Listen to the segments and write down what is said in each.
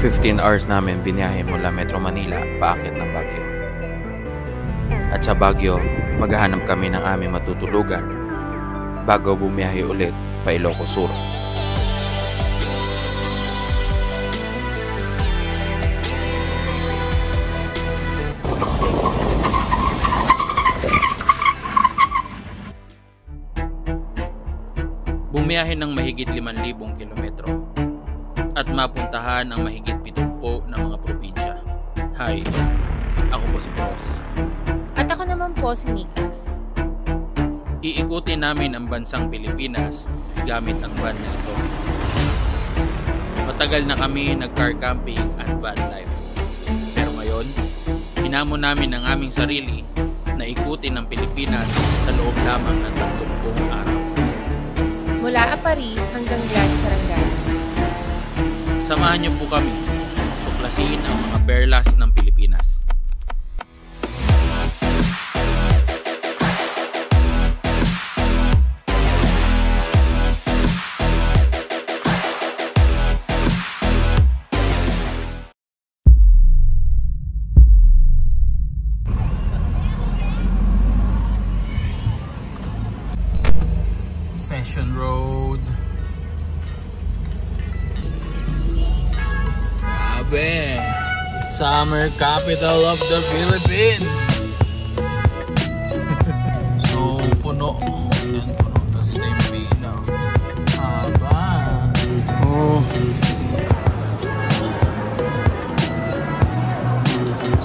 15 hours namin biniyahe mula Metro Manila paakyat ng Baguio. At sa Baguio, maghahanap kami ng aming matutulugan bago bumiyahe ulit pa Ilocos Sur. Bumiyahe ng mahigit 5,000 kilometro at mapuntahan ang mahigit 70 na mga probinsya. Hi, ako po si Bros. At ako naman po si Nika. Iikutin namin ang bansang Pilipinas gamit ang van na ito. Matagal na kami nag-car camping at van life. Pero ngayon, hinamon namin ang aming sarili na ikutin ang Pilipinas sa loob lamang ng 30 araw. Mula Apari hanggang Gran Sarangani. Samahan niyo po kami tuklasin ang mga perlas ng Pilipinas. Session Road. Grabe! Summer capital of the Philippines! So, puno. Yan, puno. Tapos ito yung pila. Haba! Oh.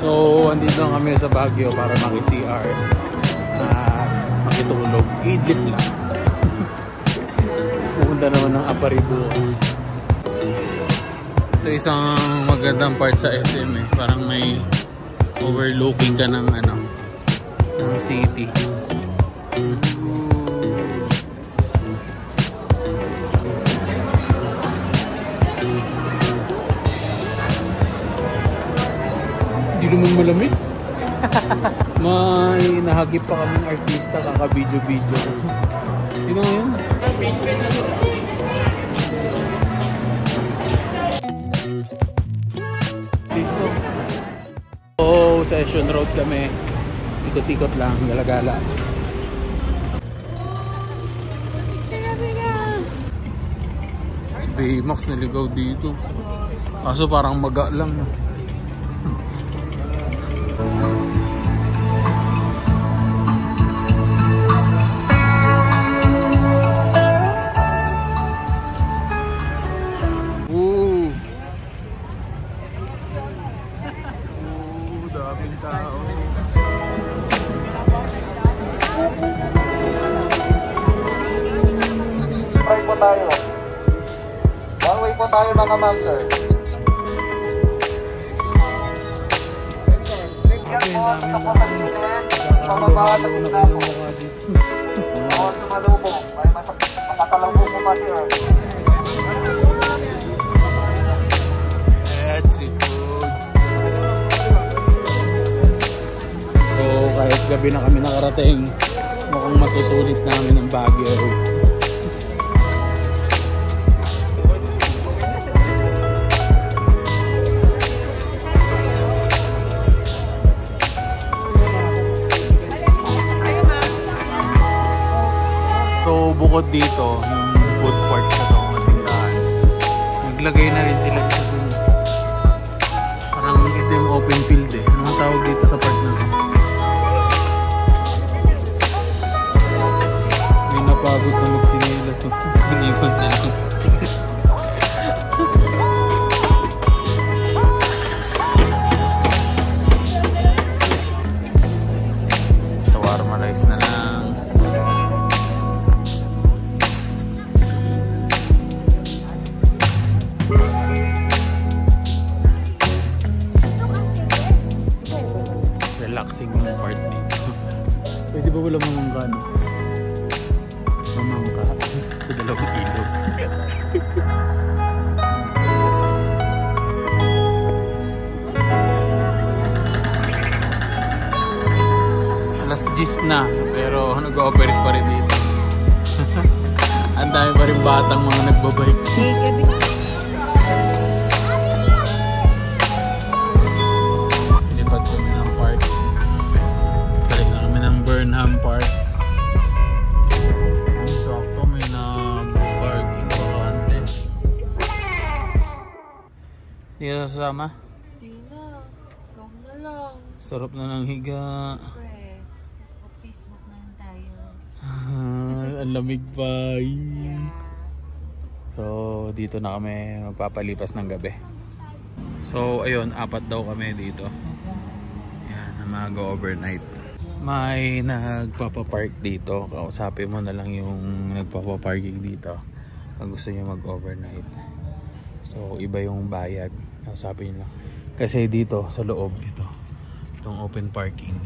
So, andito lang kami sa Baguio para maki-CR. Makitulog. Idlip lang. Pupunta naman ng Apari bukas. Ito isang magandang part sa SM eh. Parang may overlooking ka ng ng city. Hindi naman malamig. May nahagip pa kaming artista kaka-video-video. Sino yun? Oh, Session Road kami. Ikot-ikot lang, gala-gala. Si Baymax naligaw dito. Kaso parang maga lang. Tayo. One way po tayo mga ma'am, sir. Yan po, sa po sa gilid. Pababa sa gitna po. O, sumalubong. May makatalubong po pati, Street foods. So, kahit gabi na kami nakarating, mukhang masusulit namin ang Baguio. So, bukod dito, yung food court sa itong matindahan, naglagay na rin sila ito dun. Parang ito yung open field eh. Anong tawag dito sa part na ito? May napagod na magsinelas. Binibot na lang. Shawarma rice na lang. Relaxing yung part dito. Pwede ba wala mamangka? Mamangka. Ito dalawang ilog. Alas 10 na, pero nag-ooperate pa rin dito. Ang dami pa rin batang mga nagbabike. Hindi ka sasama? Di na. Ikaw na lang. Sarap na ng higa. Pre, Facebook na lang tayo. Ang lamig pa. Yeah. So, dito na kami magpapalipas ng gabi. So, ayun, 4 daw kami dito. Yan, mag-overnight. May nagpapapark dito. Kausapin mo na lang yung nagpapaparking dito pag gusto nyo mag-overnight. So, iba yung bayad. Kausapin nyo lang. Kasi dito, sa loob, itong open parking,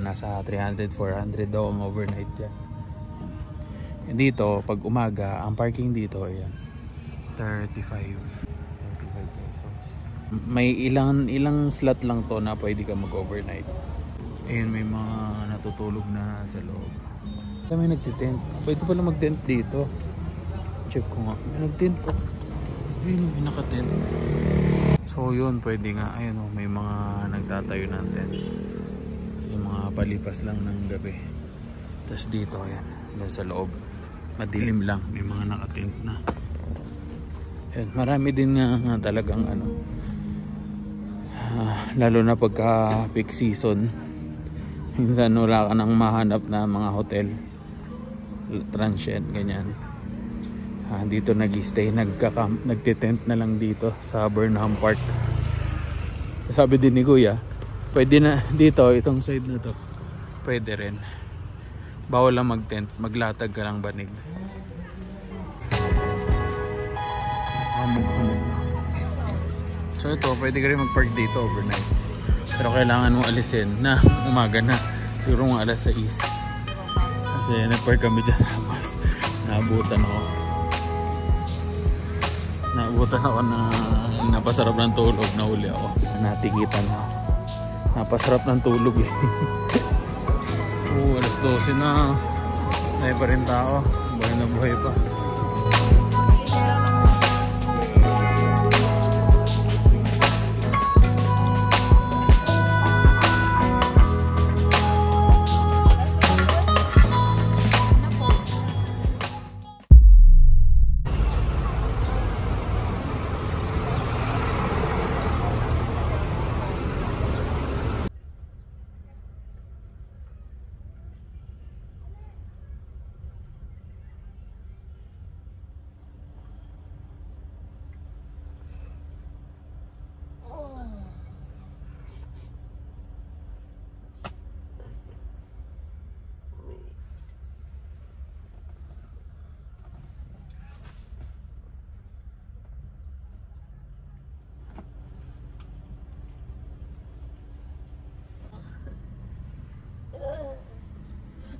nasa 300, 400 daw ang overnight yan. Dito, pag umaga, ang parking dito, ayan, 35 pesos. May ilang slot lang to na pwede ka mag-overnight. Ayun, may mga natutulog na sa loob. May nagtitent. Pwede pala mag-tent dito. Check ko nga. May nag-tent ko. Ayun, may naka-tent. So yun, pwede nga. Ayun, may mga nagtatayo ng tent. Yung mga palipas lang ng gabi. Tapos dito, ayan, dyan sa loob. Madilim lang, may mga naka-tent na. Ayan, marami din nga talagang lalo na pagka peak season, minsan wala ka nang mahanap na mga hotel, transient, ganyan. Dito nag-stay, nagtitent na lang dito sa Burnham Park. Sabi din ni Kuya, pwede na dito, itong side na to, pwede rin. Bawal lang mag-tent, maglatag ka lang banig. So ito, pwede ka rin mag-park dito overnight. Pero kailangan mo alisin na umaga na. Siguro mga alas 6. Kasi nag-park kami dyan. Tapos naabutan ako na napasarap ng tulog. Nahuli ako. Natikitan ako. Napasarap ng tulog eh. Alas 12 na. Tayo pa rin tao. Buhay na buhay pa.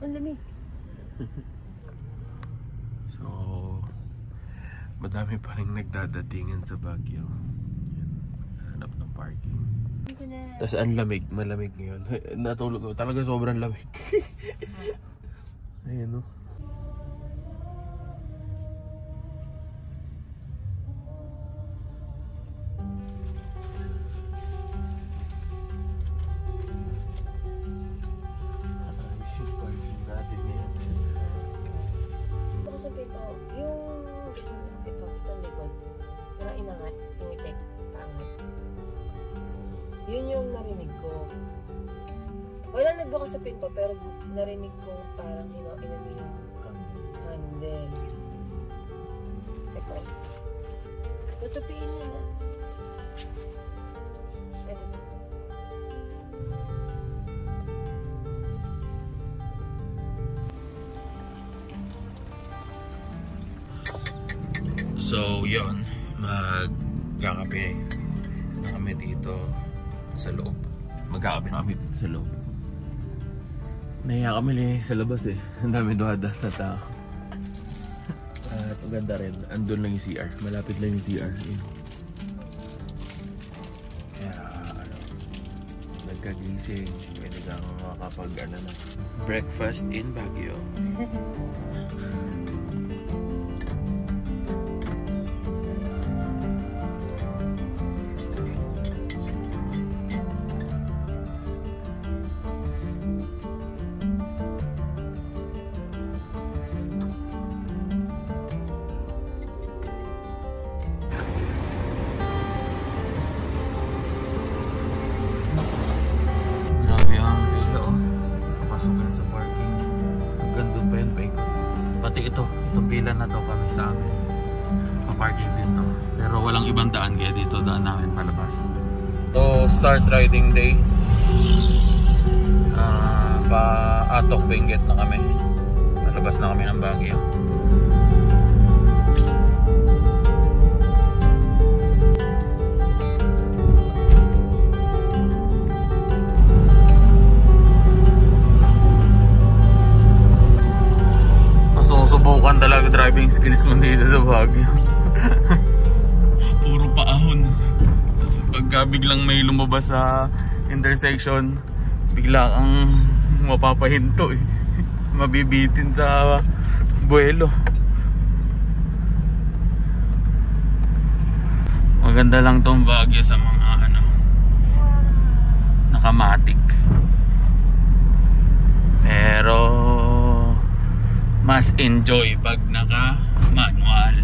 Ang lamig. So, madami pa rin nagdadatingan sa Baguio. Hanap ng parking. Tapos ang lamig, malamig ngayon. Natulog ko, talaga sobrang lamig. Ayan o. Yun yung narinig ko. Wala nagbukas sa pinto pero narinig ko parang inano yung handle. Teka. Tutupiin mo na. So yun, magkakape na kami dito sa loob. Magkakape na kami dito sa loob. Nahiya kami sa labas eh. Ang dami duwada na tao. At maganda rin. Andun lang yung CR. Malapit lang yung CR. Kaya nagkagising. Pwede kang makakapag breakfast in Baguio. sa amin. Pa-parking dito. Pero walang ibang daan kaya dito daan namin palabas. So, start riding day. Pa-Atok Benguet na kami. Palabas na kami ng Baguio. Susubukan talaga driving skills mo dito sa Baguio. Puro paahon. Pagka biglang may lumabas sa intersection, bigla kang mapapahinto eh. Mabibitin sa buwelo. Maganda lang tong Baguio sa mga nakamatic. Pero mas enjoy pag naka-manual.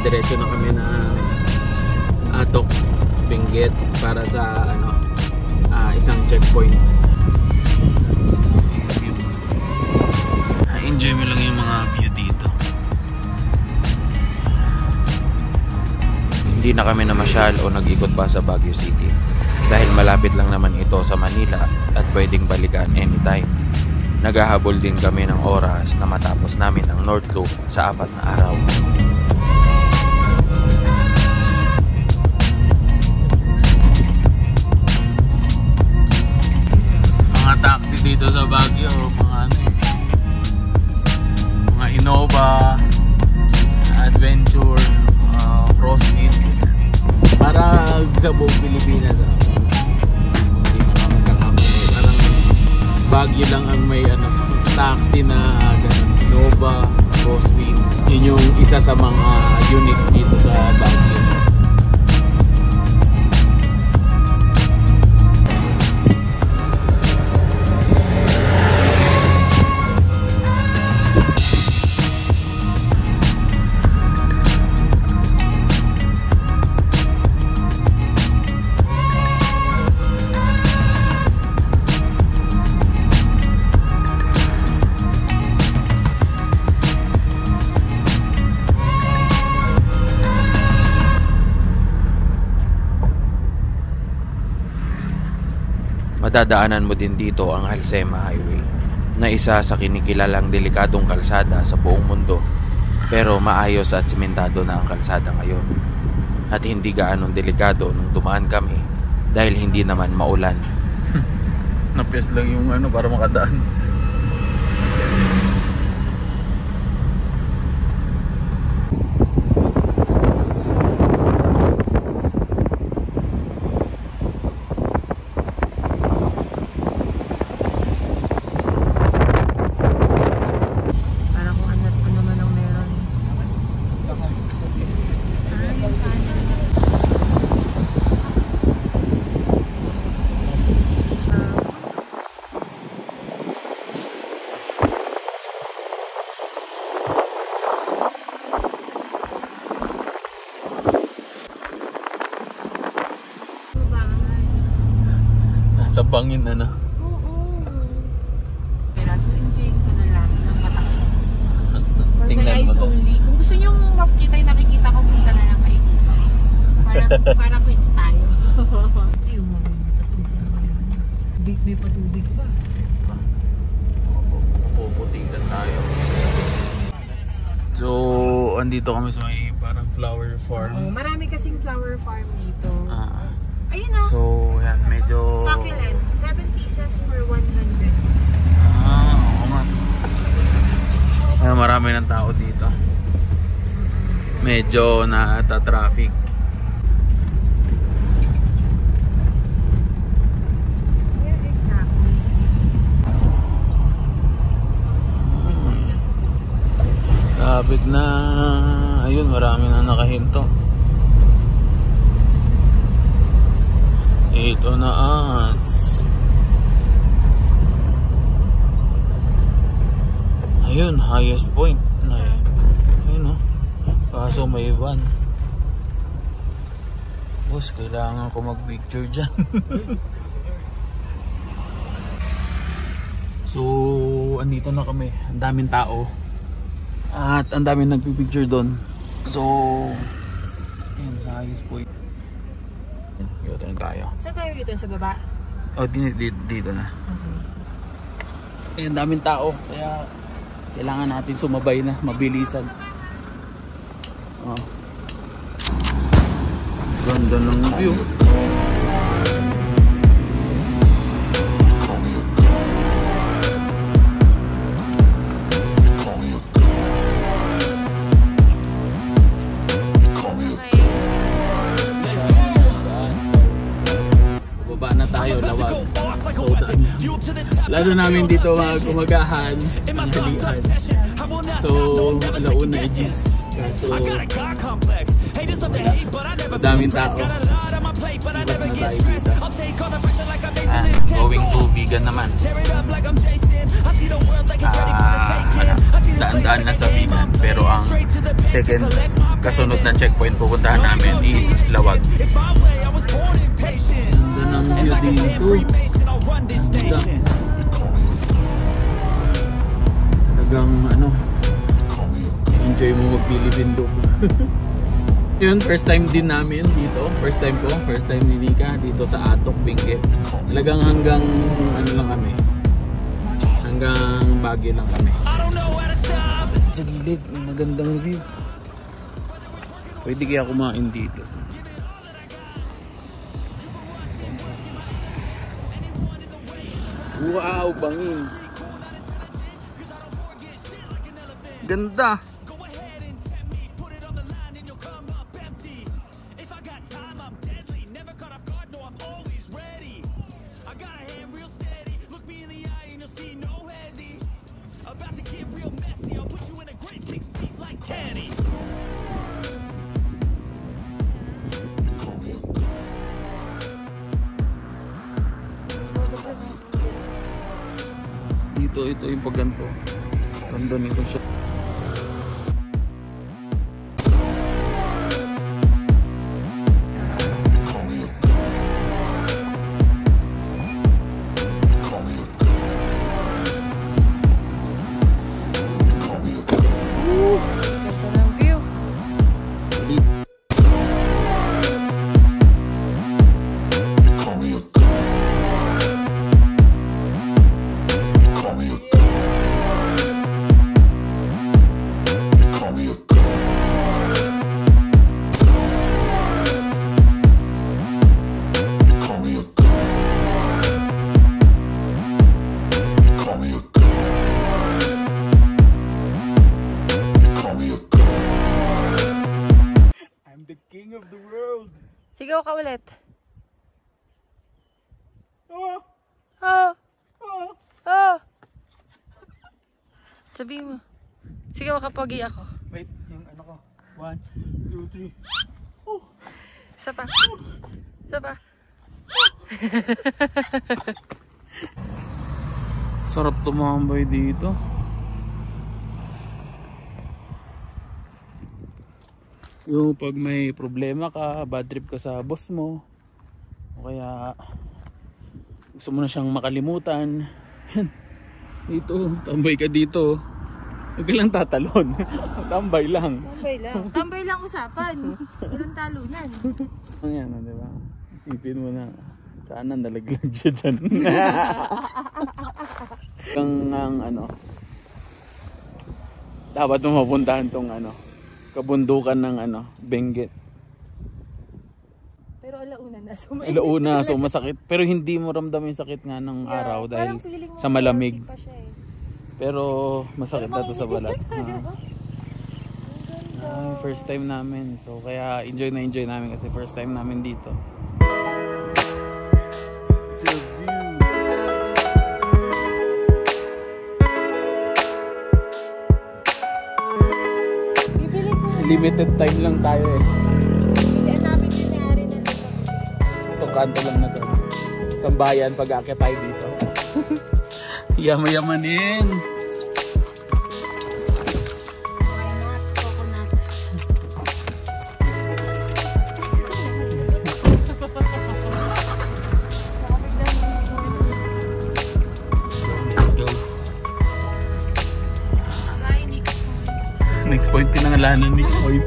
Diretso na kami na Atok Benguet para sa isang checkpoint. Enjoy mo lang yung mga view dito. Hindi na kami namasyal o nag-ikot pa sa Baguio City dahil malapit lang naman ito sa Manila at pwedeng balikan anytime. Naghahabol din kami ng oras na matapos namin ang North Loop sa 4 na araw. Mga taxi dito sa Baguio, mga Innova, Adventure, Crosswind. Para sa buong Pilipinas, hindi man ako magkakamali. Parang Baguio lang ang may taxi na Innova, Crosswind. Yun yung isa sa mga unique dito sa Baguio. Madadaanan mo din dito ang Halsema Highway na isa sa kinikilalang delikadong kalsada sa buong mundo, pero maayos at simentado na ang kalsada ngayon. At hindi gaanong delikado nung dumaan kami dahil hindi naman maulan. Napiyas lang yung para makadaan. Sa bangin Oo. So enjoy ko na lang ng patakbo. For Tingnan my eyes mo na. only. Kung gusto nyo makita yung nakikita ko, punta na lang kayo dito. Para quits tayo. Ayun mo. Tapos may patubig pa. Puputikan tayo. So, andito kami sa may parang flower farm. Oo, marami kasing flower farm dito. Ayun o. So, yan, medyo... Succulent. 7 pieces for 100. Oo nga. Ay, marami ng tao dito. Medyo nata-traffic. Yeah, exactly. Lapit na. Ayun, marami na nakahinto. Ito na as. Ayun, highest point. Ayun o. Kaso may van. Boss, kailangan ko mag-picture dyan. So, andito na kami. Ang daming tao. At ang daming nagpipicture doon. So, ayun sa highest point. Dito na tayo. Saan tayo dito? Sa baba? Oh, dito na. Ayun, daming tao. Kaya kailangan natin sumabay na, mabilisan. Oh. Ganda ng view. Baba na tayo, lawag. So, lalo namin dito mga gumagahan ng halian. So, alauna edges. Kaso, daming tao. Ibas na tayo dito. Going to vegan naman. Daan-daan lang sa vegan. Pero ang second kasunod na checkpoint pupuntahan namin is Lawag. Ganda ng view dito. Talagang ano, enjoy mo magbilibindog. Yun, first time din namin dito. First time ko, first time ni Nika dito sa Atok, Benguet. Talagang hanggang ano lang kami, hanggang Baguio lang kami. Sa gilid, may magandang view. Pwede kaya kumain dito. Wow, bangin. Ganda. Ito yung pagganto. Ganda nito siya. Ganda ng view. Sigaw ka ulit. Oh. Sabihin mo. Sigaw ka, pogi ako. Wait, yung ano ko. 1, 2, 3. Isa pa. Isa pa. Sarap tumambay dito. Yung pag may problema ka, bad trip ka sa boss mo, o kaya gusto mo na siyang makalimutan, dito, tambay ka dito. Huwag ka lang tatalon. Tambay lang. Tambay lang. Tambay lang usapan. Walang talunan. Ano yan, di ba? Isipin mo na, sana nalaglag siya dyan. ang ano, dapat mo mapuntahan tong ano, kabundukan ng ano, Benguet. Pero alauna na. So, Alauna, so masakit. Pero hindi mo ramdam yung sakit nga ng araw dahil sa malamig. Pero masakit na to sa balat. First time namin. So kaya enjoy namin kasi first time namin dito. Limited time lang tayo eh. Hanapin din na rin na dito. Itong kanto lang na to. Tambayan pag-aakyat tayo dito. Yamayamanin. Coconut. Let's go. Next point, pinangalanan next point.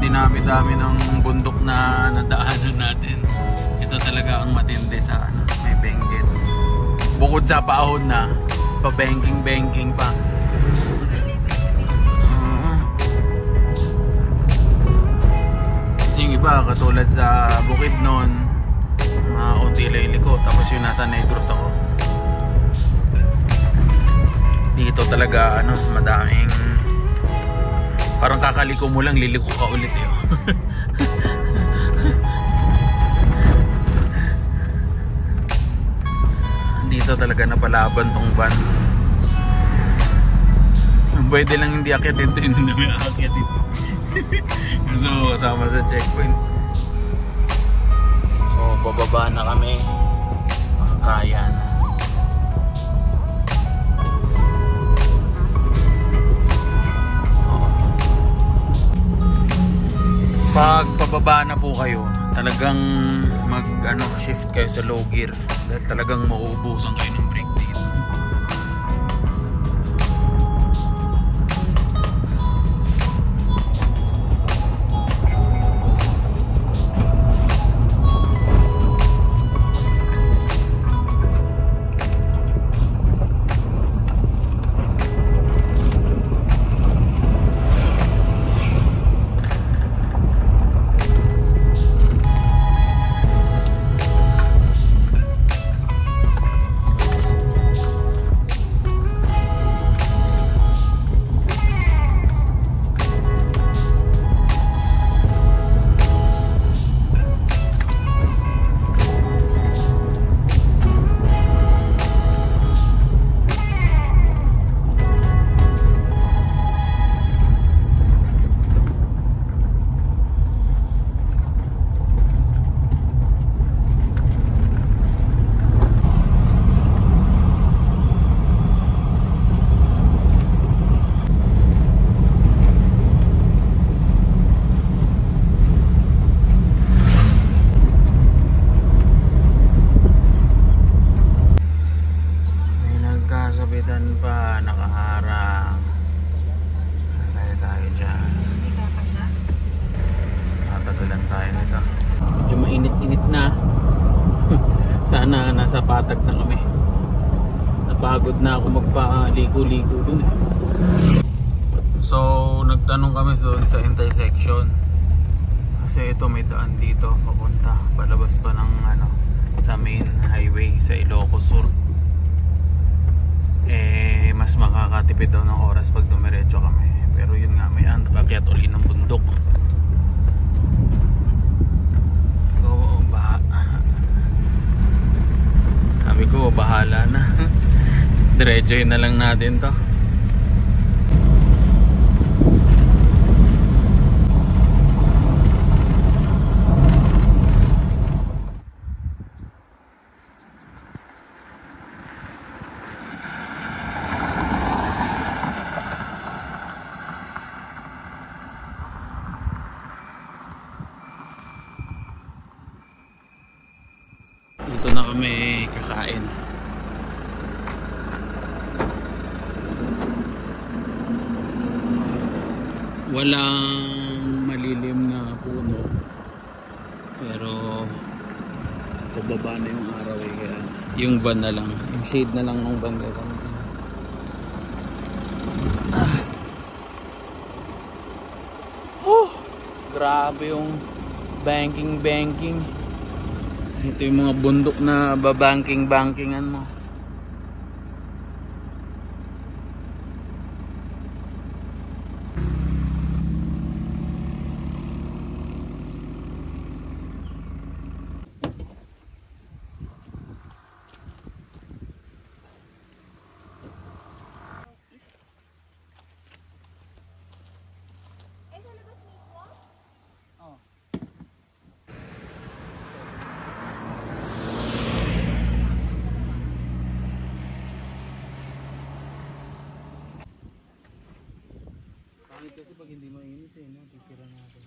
Dinami-dami ng bundok na nadaanan natin. Ito talaga ang matindi sa may Benguet. Bukod sa paahon na, pa-banking pa. Kasi yung iba, katulad sa Bukidnon, unti lang liko, tapos yung nasa Negros ako. Dito talaga madaming, parang kakaliko mo lang, liliko ka ulit eh. Dito talaga napalaban tong van. Pwede lang hindi akyatin ito, hindi namin akyatin ito. So kasama sa checkpoint. So bababa na kami. Kaya na. Pag pababa na po kayo, talagang shift kayo sa low gear dahil talagang mauubusan kayo ng brake dito. Kasabitan pa, nakaharang. Tayo dyan. Tatagalan tayo nito. Medyo mainit-init na. Sana nasa patag na kami. Napagod na ako magpa-liko-liko dun eh. So nagtanong kami doon sa intersection. Kasi ito may daan dito papunta. Palabas pa ng sa main highway sa Ilocos Sur. mas makakatipid daw ng oras pag dumiretso kami. Pero yun nga, may akyat uli ng bundok. Sabi ko, bahala na. Diretsohin na lang natin to. Dito na kami kakain. Walang malilim na puno. Pero pababa na yung araw eh, kaya yung van na lang, yung shade na lang ng van nila. Grabe yung banking. Ito yung mga bundok na babanking-bankingan mo. Kasi pag hindi mainit eh, no? Titira natin.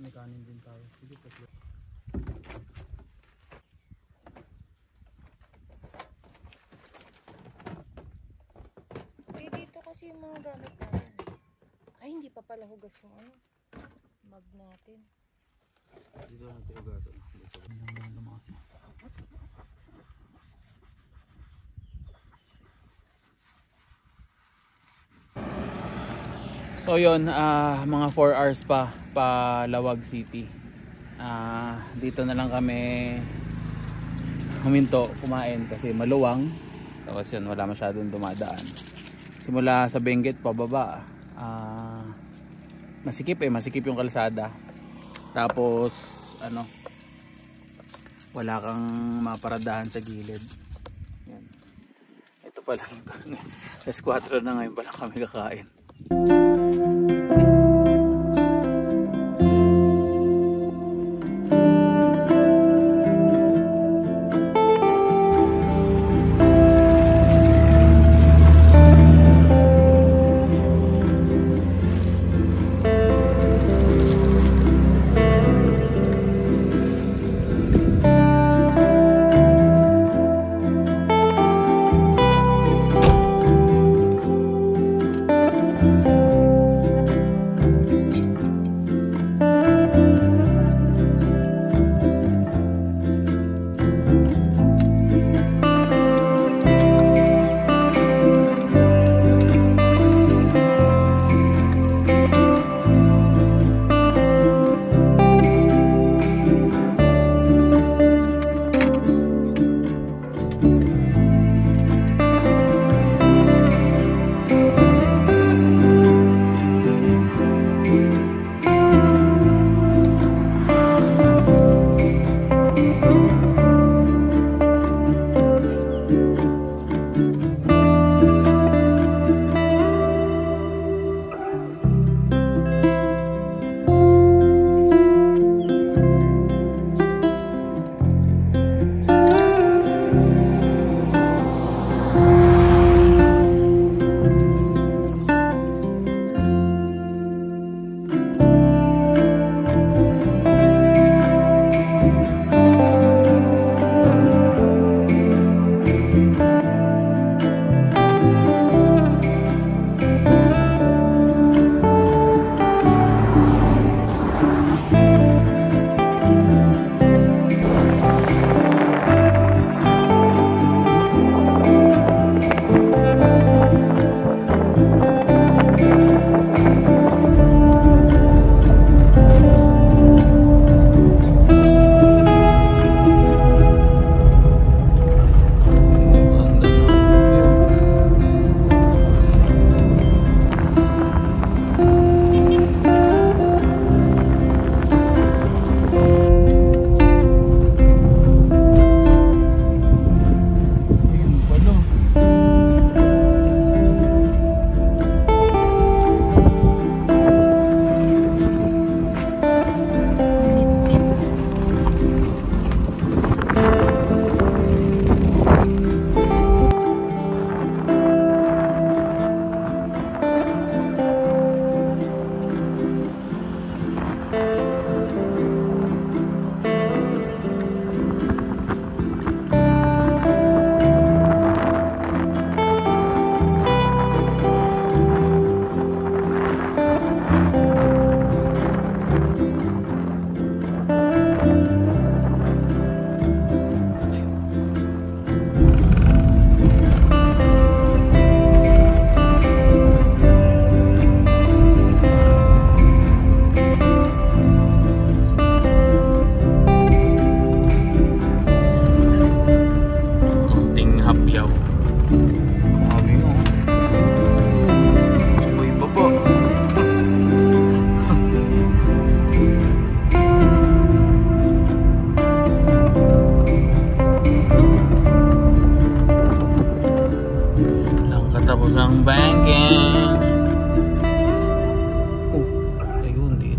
May kanin din tayo. Sige, tatlo. Dito kasi yung mga gamit natin. Ay, hindi pa pala hugas yung ano. Mug natin. Dito natin hugasan. So yun, mga 4 hours pa Lawag City. Dito na lang kami huminto, kumain kasi maluwang. Tapos yun, wala masyadong dumadaan. Simula sa Benguet pababa, masikip yung kalsada. Tapos ano, wala kang maparadahan sa gilid. Yan. Ito pa lang, alas 4 na ngayon pa lang kami kakain.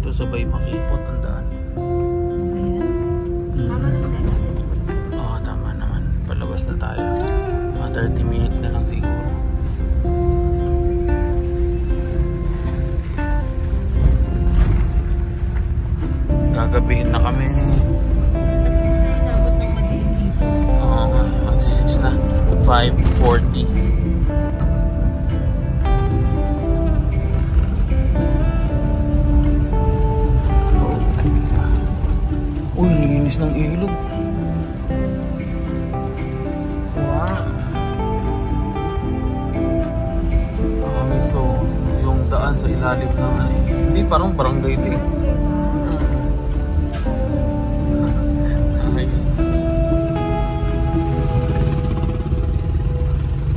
dito sabay makipot ang daan. Ayan. Tama naman tayo natin. Oo, tama naman. Palabas na tayo. Mga 30 minutes na lang siguro. Gagabihin na kami. At least tayo nabot ng madilim dito. Oo nga, mag-6 na. 5:40. Uy, linis ng ilog. Wow. Gusto yung daan sa ilalim ng ano eh. Hindi, parang barangay ito eh. Ayos.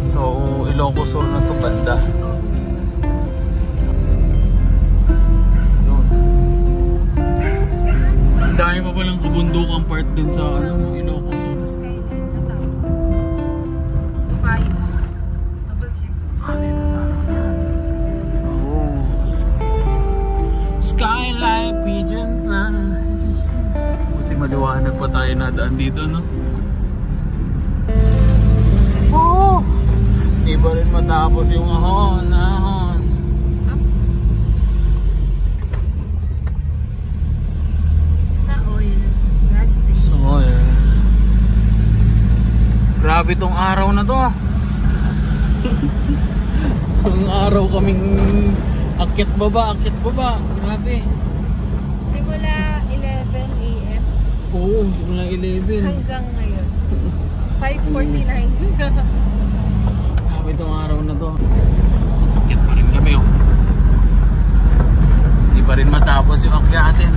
So, Ilocos Sur na to banda. Yun. Ang dami pa palang kabundukang part dun sa ano, ng Ilocos Sur. Skyline sa tao. Files. Double check. Dito na. Oh, Skyline Pigeon Fly. Buti maliwanag pa tayo nadaan dito, no? Oh! Di ba rin matapos yung ahon. Sa oil. Gas station. So, grabe tong araw na to. Ang araw kaming akyat baba. Grabe. Simula 11 a.m. Oo, simula 11. hanggang ngayon. 5:49. Grabe itong araw na to. Akyat pa rin kami, oh. Hindi pa rin matapos yung akyatin.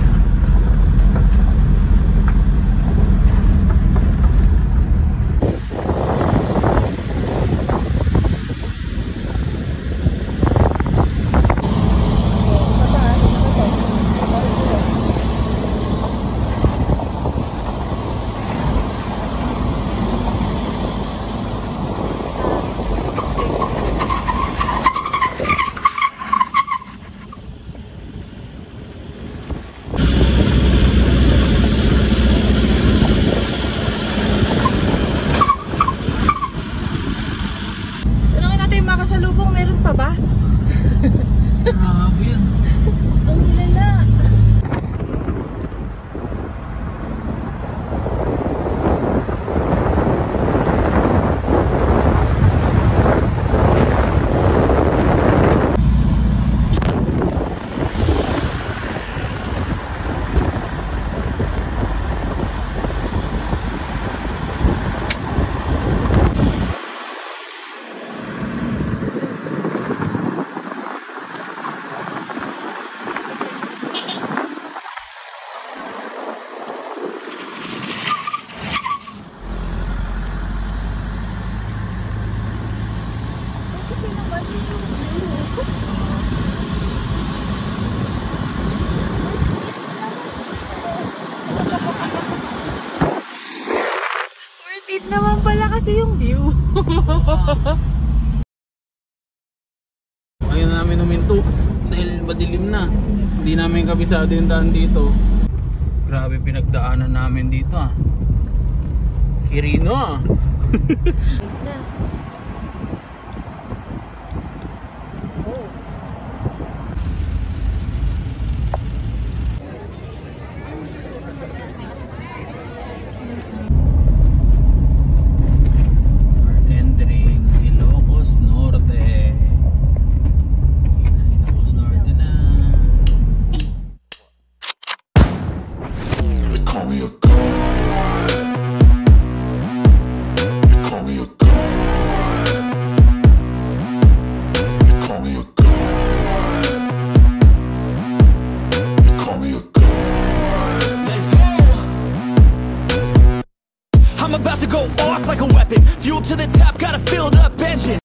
Tanungin natin yung makasalubong, meron pa ba? Grabe yan. Ang lala. Kasi naman yung worth it naman pala kasi yung view. Ayaw na namin huminto dahil madilim na. Hindi namin kabisado yung daan dito. Grabe pinagdaanan namin dito, ah. Quirino, ah. Na. Oh. We're entering Ilocos Norte. Ilocos Norte na. They call me a god. They call me a god. They call me a god. They call me a god. Let's go. I'm about to go off like a weapon. Fuel to the top, got a filled up engine.